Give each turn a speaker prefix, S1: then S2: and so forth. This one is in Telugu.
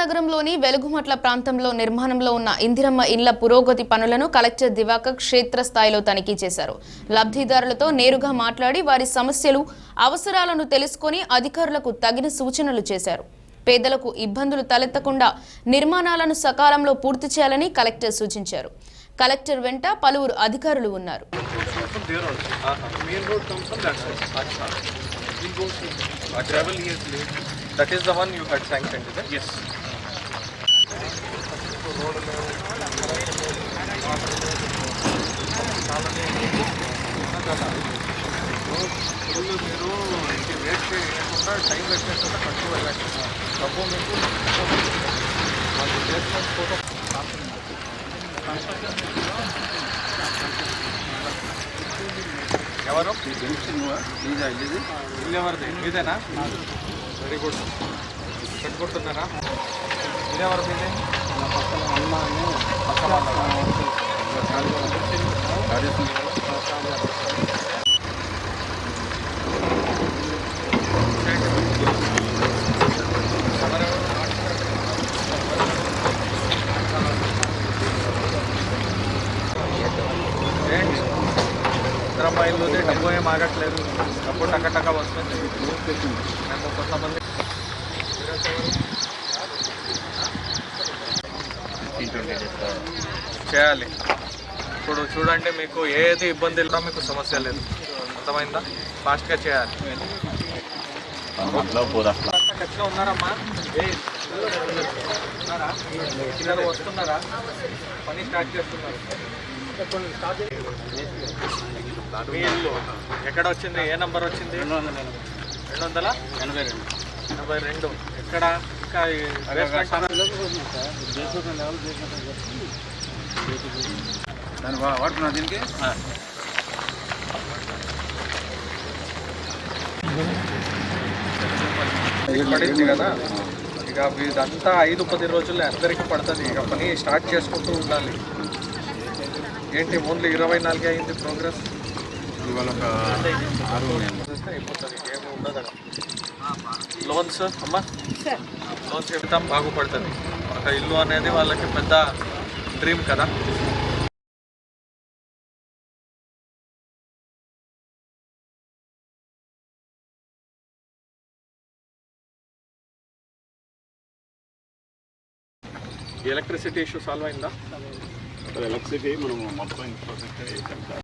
S1: నగరంలోని వెలుగుమట్ల ప్రాంతంలో నిర్మాణంలో ఉన్న ఇందిరమ్మ ఇళ్ల పురోగతి పనులను కలెక్టర్ దివాకర్ క్షేత్రస్థాయిలో తనిఖీ చేశారు. లబ్ధిదారులతో నేరుగా మాట్లాడి వారి సమస్యలు, అవసరాలను తెలుసుకొని అధికారులకు తగిన సూచనలు చేశారు. పేదలకు ఇబ్బందులు తలెత్తకుండా నిర్మాణాలను సకాలంలో పూర్తి చేయాలని కలెక్టర్ సూచించారు. కలెక్టర్ వెంట పలువురు అధికారులు ఉన్నారు.
S2: That is the one you had sanctioned, is it?
S3: Yes.
S2: మీరు వెయిట్ చేయకుండా టైం వేస్ట్ చేయకుండా కట్టు వెళ్ళండి. డబ్బు మీకు మాకు ప్లేస్మెంట్ ఫోటో ఎవరు ఇల్లు ఎవరిది? మీదేనా? Very good. కట్టుకుంటున్నారా? ఇదెవరు మీదే? ఇందిరమ్మ ఇల్లు డబ్బు ఏం ఆగట్లేదు. డబ్బు టక్క వస్తుంది. మేము కొంతమంది చేయాలి. ఇప్పుడు చూడండి, మీకు ఏది ఇబ్బంది లేదా, మీకు సమస్య లేదు. అర్థమైందా? ఫాస్ట్గా చేయాలి. ఖచ్చితంగా ఉన్నారమ్మా? ఉన్నారా? పిల్లలు వస్తున్నారా? పని స్టార్ట్ చేస్తున్నారు. మీ ఇల్లు ఎక్కడ వచ్చింది? ఏ నంబర్ వచ్చింది? 282. ఎక్కడ? ఇంకా
S3: వాడుతున్నా దీనికి
S2: పడింది కదా. ఇక ఇదంతా 5-10 రోజుల్లో అందరికీ పడుతుంది. ఇక పని స్టార్ట్ చేసుకుంటూ ఉండాలి. ఏంటి ఓన్లీ 24 అయింది ప్రోగ్రెస్?
S3: ఇవాళ ఒక 6
S2: అయిపోతుంది. ఏమి ఉండదు. లోన్స్ అమ్మా, లోన్స్ ఇవ్వటం బాగుపడుతుంది. ఒక ఇల్లు అనేది వాళ్ళకి పెద్ద డ్రీమ్ కదా. ఎలక్ట్రిసిటీ ఇష్యూ సాల్వ్ అయిందా?
S3: ఎలక్ట్రిసిటీ మనం మొత్తం ఇన్ఫ్రాస్ట్రక్చర్